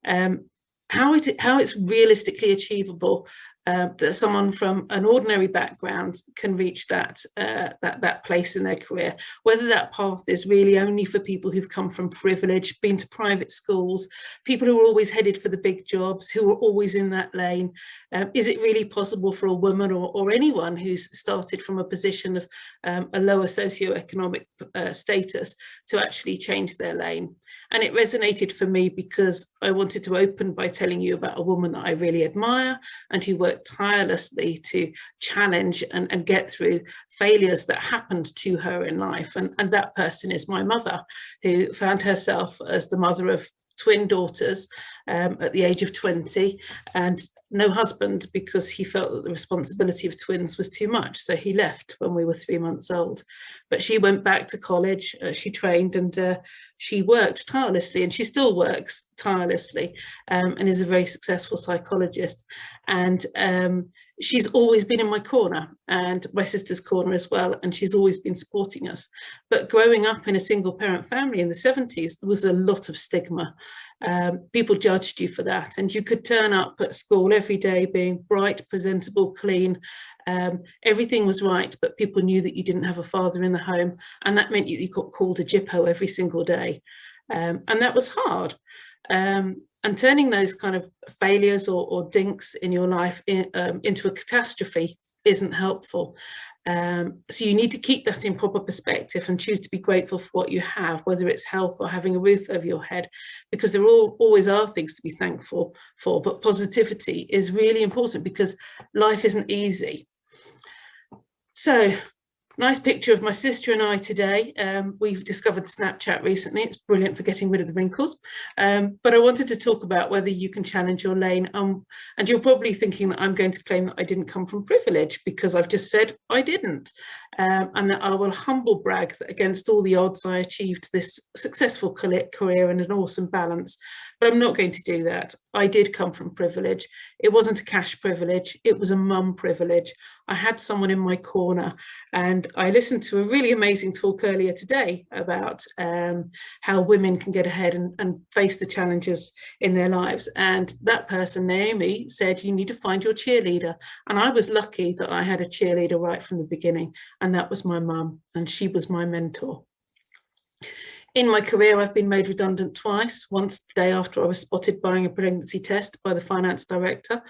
how it's realistically achievable that someone from an ordinary background can reach that place in their career, whether that path is really only for people who've come from privilege, been to private schools, people who are always headed for the big jobs, who are always in that lane. Is it really possible for a woman or anyone who's started from a position of a lower socioeconomic status to actually change their lane? And it resonated for me because I wanted to open by telling you about a woman that I really admire and who worked tirelessly to challenge and get through failures that happened to her in life. And that person is my mother, who found herself as the mother of twin daughters at the age of 20, and no husband because he felt that the responsibility of twins was too much. So he left when we were 3 months old. But she went back to college, she trained, and she worked tirelessly, and she still works tirelessly, and is a very successful psychologist. And she's always been in my corner and my sister's corner as well, and she's always been supporting us. But growing up in a single parent family in the 70s, there was a lot of stigma. People judged you for that, and you could turn up at school every day being bright, presentable, clean. Everything was right, but people knew that you didn't have a father in the home, and that meant you got called a Jippo every single day. And that was hard. And turning those kind of failures or dinks in your life into a catastrophe isn't helpful. So you need to keep that in proper perspective and choose to be grateful for what you have, whether it's health or having a roof over your head, because there always are things to be thankful for. But positivity is really important because life isn't easy. So, nice picture of my sister and I today. We've discovered Snapchat recently. It's brilliant for getting rid of the wrinkles. But I wanted to talk about whether you can challenge your lane. And you're probably thinking that I'm going to claim that I didn't come from privilege, because I've just said I didn't. And that I will humble brag that against all the odds I achieved this successful career and an awesome balance. But I'm not going to do that. I did come from privilege. It wasn't a cash privilege, it was a mum privilege. I had someone in my corner, and I listened to a really amazing talk earlier today about how women can get ahead and face the challenges in their lives. And that person, Naomi, said you need to find your cheerleader. And I was lucky that I had a cheerleader right from the beginning, and that was my mum, and she was my mentor. In my career, I've been made redundant twice, once the day after I was spotted buying a pregnancy test by the finance director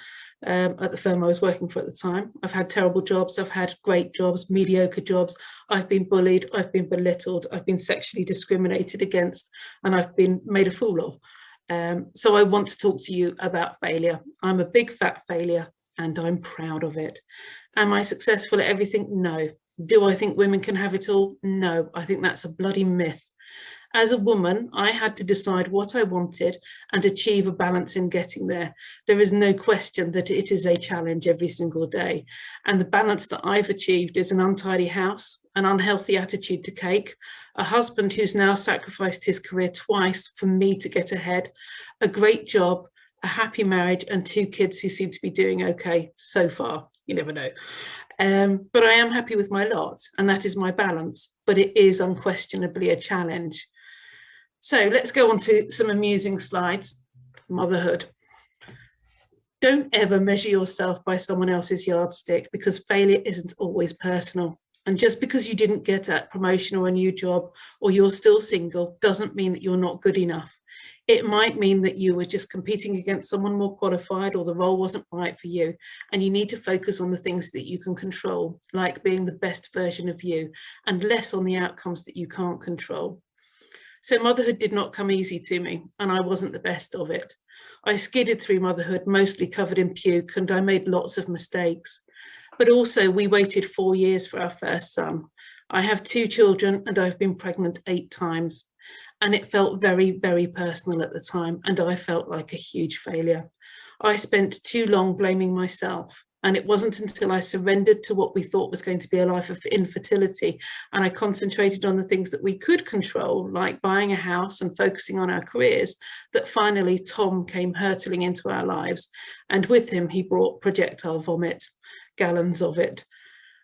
at the firm I was working for at the time. I've had terrible jobs, I've had great jobs, mediocre jobs. I've been bullied, I've been belittled, I've been sexually discriminated against, and I've been made a fool of. So I want to talk to you about failure. I'm a big fat failure, and I'm proud of it. Am I successful at everything? No. Do I think women can have it all? No, I think that's a bloody myth. As a woman, I had to decide what I wanted and achieve a balance in getting there. There is no question that it is a challenge every single day. And the balance that I've achieved is an untidy house, an unhealthy attitude to cake, a husband who's now sacrificed his career twice for me to get ahead, a great job, a happy marriage, and 2 kids who seem to be doing okay so far. You never know. But I am happy with my lot, and that is my balance. But it is unquestionably a challenge. So let's go on to some amusing slides. Motherhood. Don't ever measure yourself by someone else's yardstick, because failure isn't always personal. And just because you didn't get that promotion or a new job, or you're still single, doesn't mean that you're not good enough. It might mean that you were just competing against someone more qualified, or the role wasn't right for you, and you need to focus on the things that you can control, like being the best version of you, and less on the outcomes that you can't control. So motherhood did not come easy to me, and I wasn't the best of it. I skidded through motherhood, mostly covered in puke, and I made lots of mistakes. But also, we waited 4 years for our first son. I have 2 children, and I've been pregnant 8 times. And it felt very, very personal at the time, and I felt like a huge failure. I spent too long blaming myself, And it wasn't until I surrendered to what we thought was going to be a life of infertility, and I concentrated on the things that we could control, like buying a house and focusing on our careers, that finally Tom came hurtling into our lives. And with him, he brought projectile vomit, gallons of it.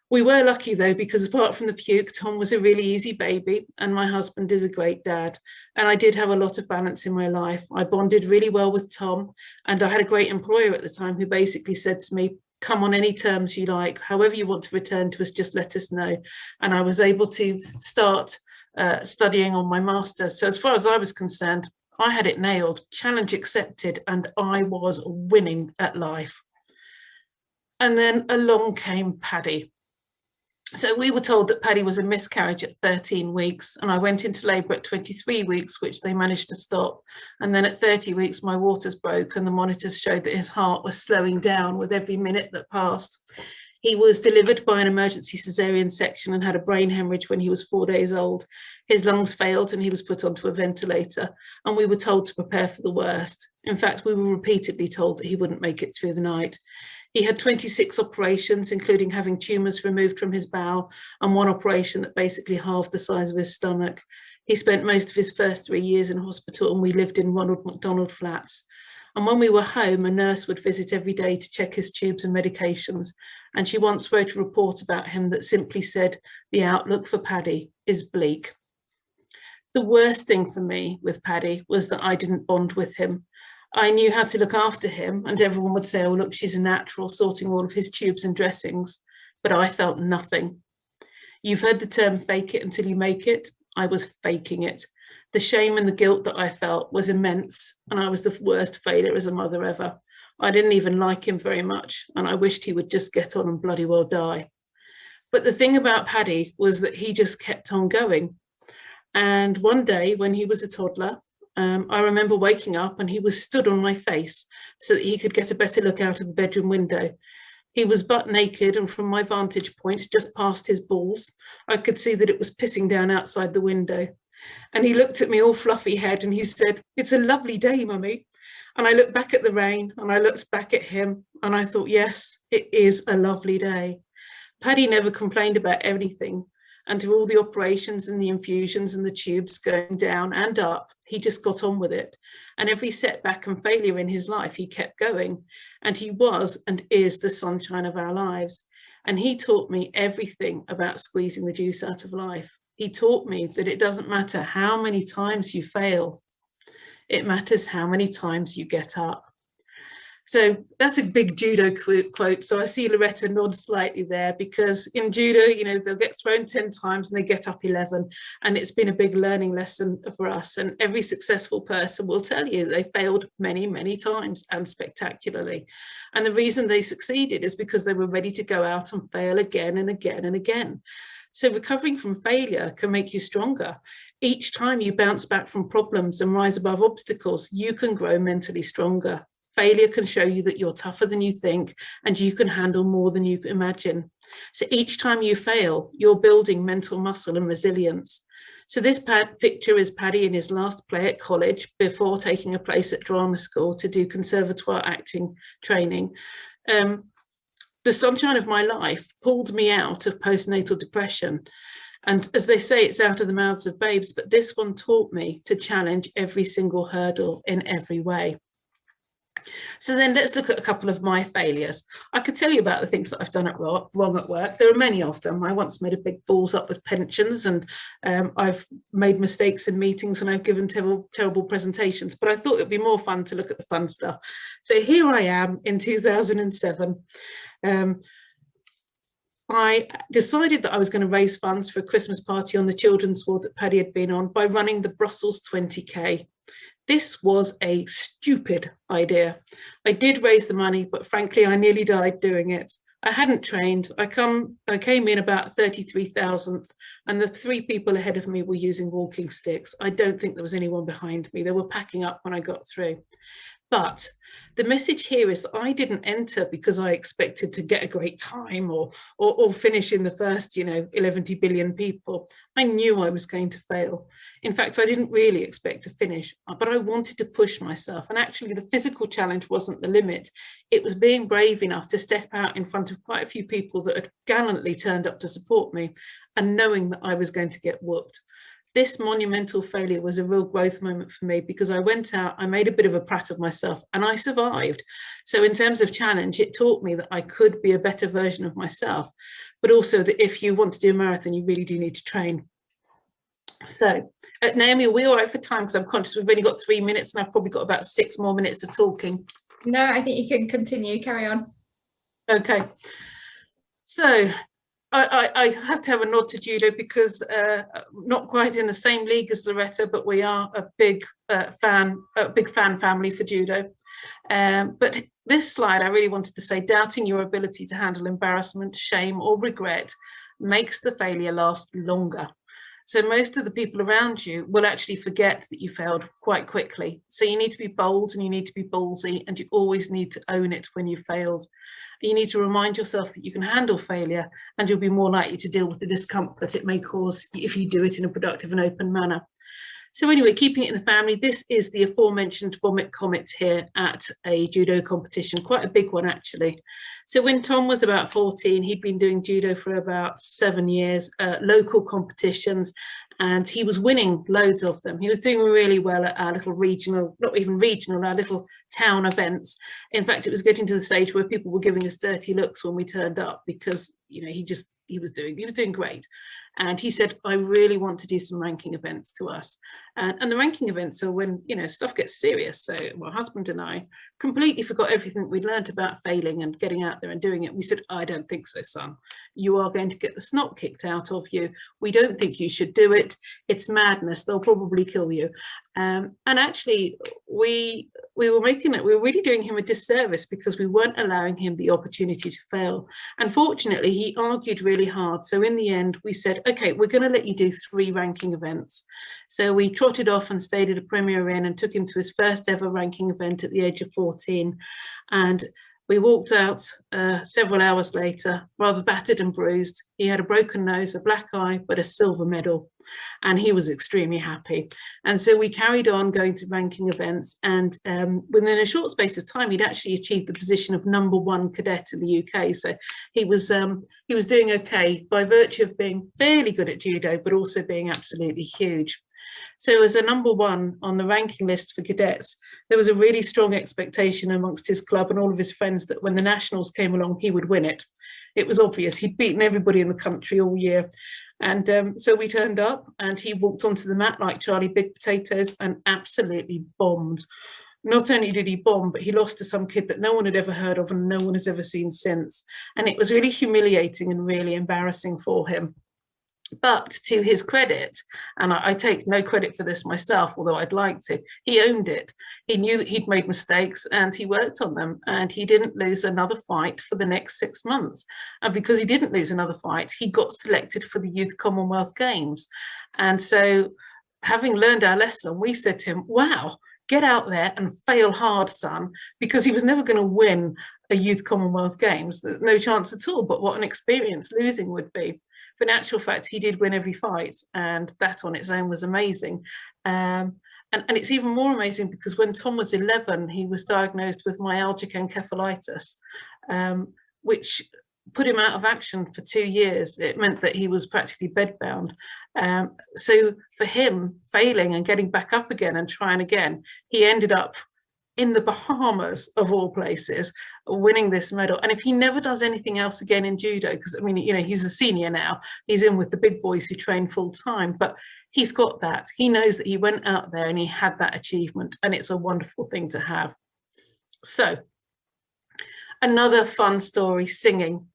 We were lucky though, because apart from the puke, Tom was a really easy baby, and my husband is a great dad. And I did have a lot of balance in my life. I bonded really well with Tom, and I had a great employer at the time who basically said to me, come on any terms you like, however you want to return to us, just let us know. And I was able to start studying on my master's. So as far as I was concerned, I had it nailed, challenge accepted, and I was winning at life. And then along came Paddy. So we were told that Paddy was a miscarriage at 13 weeks, and I went into labour at 23 weeks, which they managed to stop. And then at 30 weeks, my waters broke, and the monitors showed that his heart was slowing down with every minute that passed. He was delivered by an emergency caesarean section and had a brain hemorrhage when he was 4 days old. His lungs failed and he was put onto a ventilator, and we were told to prepare for the worst. In fact, we were repeatedly told that he wouldn't make it through the night. He had 26 operations, including having tumours removed from his bowel, and one operation that basically halved the size of his stomach. He spent most of his first 3 years in hospital, and we lived in Ronald McDonald Flats. And when we were home, a nurse would visit every day to check his tubes and medications. And she once wrote a report about him that simply said, the outlook for Paddy is bleak. The worst thing for me with Paddy was that I didn't bond with him. I knew how to look after him, and everyone would say, oh, look, she's a natural, sorting all of his tubes and dressings. But I felt nothing. You've heard the term fake it until you make it. I was faking it. The shame and the guilt that I felt was immense, and I was the worst failure as a mother ever. I didn't even like him very much, and I wished he would just get on and bloody well die. But the thing about Paddy was that he just kept on going. And one day when he was a toddler, I remember waking up and he was stood on my face so that he could get a better look out of the bedroom window. He was butt naked, and from my vantage point, just past his balls, I could see that it was pissing down outside the window. And he looked at me all fluffy head and he said, it's a lovely day, mummy. And I looked back at the rain and I looked back at him and I thought, yes, it is a lovely day. Paddy never complained about anything. And through all the operations and the infusions and the tubes going down and up, he just got on with it. And every setback and failure in his life, he kept going. And he was and is the sunshine of our lives. And he taught me everything about squeezing the juice out of life. He taught me that it doesn't matter how many times you fail. It matters how many times you get up. So that's a big judo quote. So I see Loretta nod slightly there, because in judo, you know, they'll get thrown 10 times and they get up 11. And it's been a big learning lesson for us. And every successful person will tell you they failed many, many times and spectacularly. And the reason they succeeded is because they were ready to go out and fail again and again and again. So recovering from failure can make you stronger. Each time you bounce back from problems and rise above obstacles, you can grow mentally stronger. Failure can show you that you're tougher than you think, and you can handle more than you imagine. So each time you fail, you're building mental muscle and resilience. So this picture is Paddy in his last play at college before taking a place at drama school to do conservatoire acting training. The sunshine of my life pulled me out of postnatal depression. And as they say, it's out of the mouths of babes, but this one taught me to challenge every single hurdle in every way. So then let's look at a couple of my failures. I could tell you about the things that I've done wrong at work. There are many of them. I once made a big balls up with pensions, and I've made mistakes in meetings, and I've given terrible presentations, but I thought it'd be more fun to look at the fun stuff. So here I am in 2007. I decided that I was going to raise funds for a Christmas party on the children's ward that Paddy had been on by running the Brussels 20K. This was a stupid idea. I did raise the money, but frankly, I nearly died doing it. I hadn't trained. I came in about 33,000th, and the 3 people ahead of me were using walking sticks. I don't think there was anyone behind me. They were packing up when I got through. But the message here is that I didn't enter because I expected to get a great time or finish in the first, 11 billion people. I knew I was going to fail. In fact, I didn't really expect to finish, but I wanted to push myself. And actually, the physical challenge wasn't the limit. It was being brave enough to step out in front of quite a few people that had gallantly turned up to support me and knowing that I was going to get whooped. This monumental failure was a real growth moment for me because I went out, I made a bit of a prat of myself and I survived. So in terms of challenge, it taught me that I could be a better version of myself, but also that if you want to do a marathon, you really do need to train. So Naomi, are we all right for time? Because I'm conscious we've only got 3 minutes and I've probably got about 6 more minutes of talking. No, I think you can continue, carry on. Okay. So I have to have a nod to Judo because not quite in the same league as Loretta, but we are a big fan family for Judo. But this slide, I really wanted to say, doubting your ability to handle embarrassment, shame, or regret makes the failure last longer. So most of the people around you will actually forget that you failed quite quickly. So you need to be bold and you need to be ballsy, and you always need to own it when you failed. You need to remind yourself that you can handle failure and you'll be more likely to deal with the discomfort it may cause if you do it in a productive and open manner. So anyway, keeping it in the family, this is the aforementioned vomit comet here at a judo competition, quite a big one actually. So when Tom was about 14, he'd been doing judo for about 7 years, local competitions, and he was winning loads of them. He was doing really well at our little regional, not even regional, our little town events. In fact, it was getting to the stage where people were giving us dirty looks when we turned up because, he was doing great. And he said, I really want to do some ranking events to us. And the ranking events are when, stuff gets serious. So my husband and I completely forgot everything we'd learned about failing and getting out there and doing it. We said, I don't think so, son. You are going to get the snot kicked out of you. We don't think you should do it. It's madness. They'll probably kill you. And actually, we were really doing him a disservice because we weren't allowing him the opportunity to fail. Unfortunately, he argued really hard. So in the end, we said, okay, we're going to let you do 3 ranking events. So we trotted off and stayed at a Premier Inn and took him to his first ever ranking event at the age of 14. And we walked out several hours later, rather battered and bruised. He had a broken nose, a black eye, but a silver medal. And he was extremely happy. And so we carried on going to ranking events, and within a short space of time, he'd actually achieved the position of #1 cadet in the UK. So he was doing okay by virtue of being fairly good at judo, but also being absolutely huge. So as a #1 on the ranking list for cadets, there was a really strong expectation amongst his club and all of his friends that when the nationals came along, he would win it. It was obvious. He'd beaten everybody in the country all year. And so we turned up and he walked onto the mat like Charlie Big Potatoes and absolutely bombed. Not only did he bomb, but he lost to some kid that no one had ever heard of and no one has ever seen since. And it was really humiliating and really embarrassing for him. But to his credit, and I take no credit for this myself, although I'd like to, he owned it. He knew that he'd made mistakes and he worked on them, and he didn't lose another fight for the next 6 months. And because he didn't lose another fight, he got selected for the Youth Commonwealth Games. And so having learned our lesson, we said to him, wow, get out there and fail hard, son, because he was never going to win a Youth Commonwealth Games. There's no chance at all, but what an experience losing would be. But in actual fact, he did win every fight, and that on its own was amazing. And it's even more amazing because when Tom was 11, he was diagnosed with myalgic encephalitis, which put him out of action for 2 years. It meant that he was practically bedbound. So for him, failing and getting back up again and trying again, he ended up in the Bahamas, of all places, winning this medal. And if he never does anything else again in judo, because I mean, he's a senior now, he's in with the big boys who train full time, but he's got that. He knows that he went out there and he had that achievement, and it's a wonderful thing to have. So, another fun story, singing.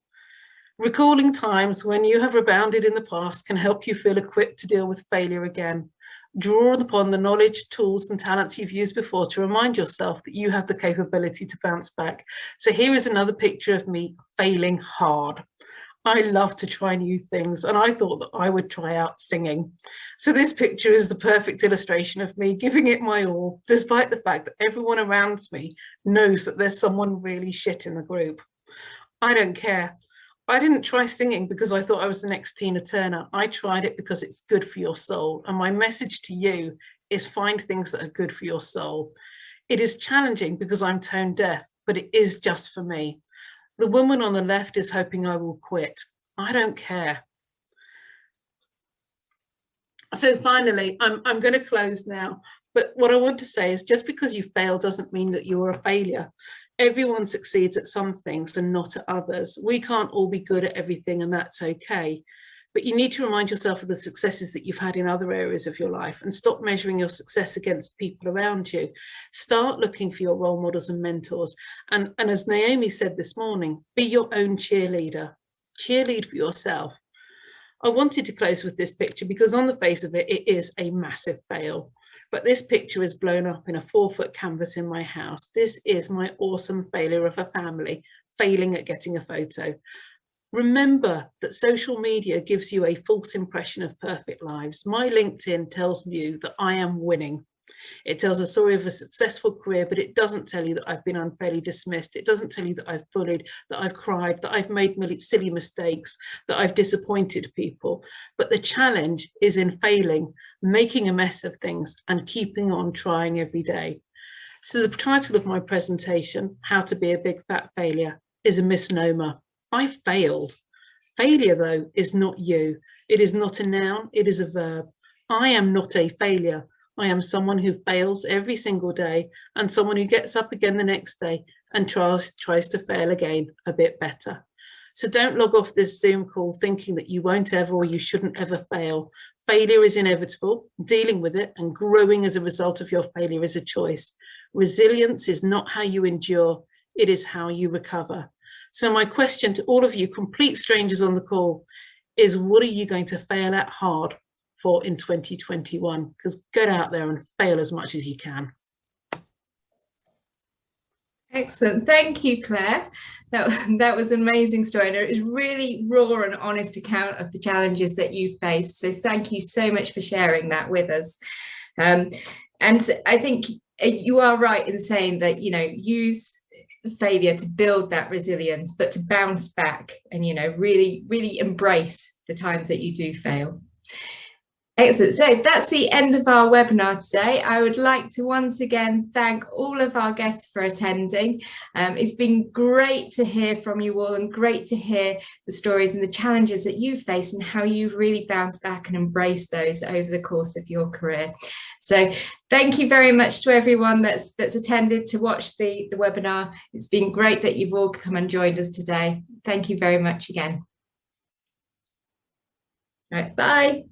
Recalling times when you have rebounded in the past can help you feel equipped to deal with failure again. Draw upon the knowledge, tools and talents you've used before to remind yourself that you have the capability to bounce back. So here is another picture of me failing hard. I love to try new things, and I thought that I would try out singing. So this picture is the perfect illustration of me giving it my all, despite the fact that everyone around me knows that there's someone really shit in the group. I don't care. I didn't try singing because I thought I was the next Tina Turner. I tried it because it's good for your soul. And my message to you is find things that are good for your soul. It is challenging because I'm tone deaf, but it is just for me. The woman on the left is hoping I will quit. I don't care. So finally, I'm going to close now. But what I want to say is just because you fail doesn't mean that you're a failure. Everyone succeeds at some things and not at others. We can't all be good at everything, and that's okay. But you need to remind yourself of the successes that you've had in other areas of your life and stop measuring your success against people around you. Start looking for your role models and mentors. And as Naomi said this morning, be your own cheerleader. Cheerlead for yourself. I wanted to close with this picture because on the face of it, it is a massive fail. But this picture is blown up in a 4-foot canvas in my house. This is my awesome failure of a family, failing at getting a photo. Remember that social media gives you a false impression of perfect lives. My LinkedIn tells you that I am winning. It tells a story of a successful career, but it doesn't tell you that I've been unfairly dismissed. It doesn't tell you that I've bullied, that I've cried, that I've made silly mistakes, that I've disappointed people. But the challenge is in failing, making a mess of things and keeping on trying every day. So the title of my presentation, How to Be a Big Fat Failure, is a misnomer. I failed. Failure, though, is not you. It is not a noun, it is a verb. I am not a failure. I am someone who fails every single day and someone who gets up again the next day and tries to fail again a bit better. So don't log off this Zoom call thinking that you won't ever or you shouldn't ever fail. Failure is inevitable. Dealing with it and growing as a result of your failure is a choice. Resilience is not how you endure, it is how you recover. So my question to all of you complete strangers on the call is, what are you going to fail at hard for in 2021? Because get out there and fail as much as you can. Excellent. Thank you, Claire. That was an amazing story. And it was really raw and honest account of the challenges that you faced. So thank you so much for sharing that with us. And I think you are right in saying that, you know, use failure to build that resilience, but to bounce back and, you know, really embrace the times that you do fail. Excellent. So that's the end of our webinar today. I would like to once again thank all of our guests for attending. It's been great to hear from you all and great to hear the stories and the challenges that you've faced and how you've really bounced back and embraced those over the course of your career. So thank you very much to everyone that's attended to watch the webinar. It's been great that you've all come and joined us today. Thank you very much again. All right, bye.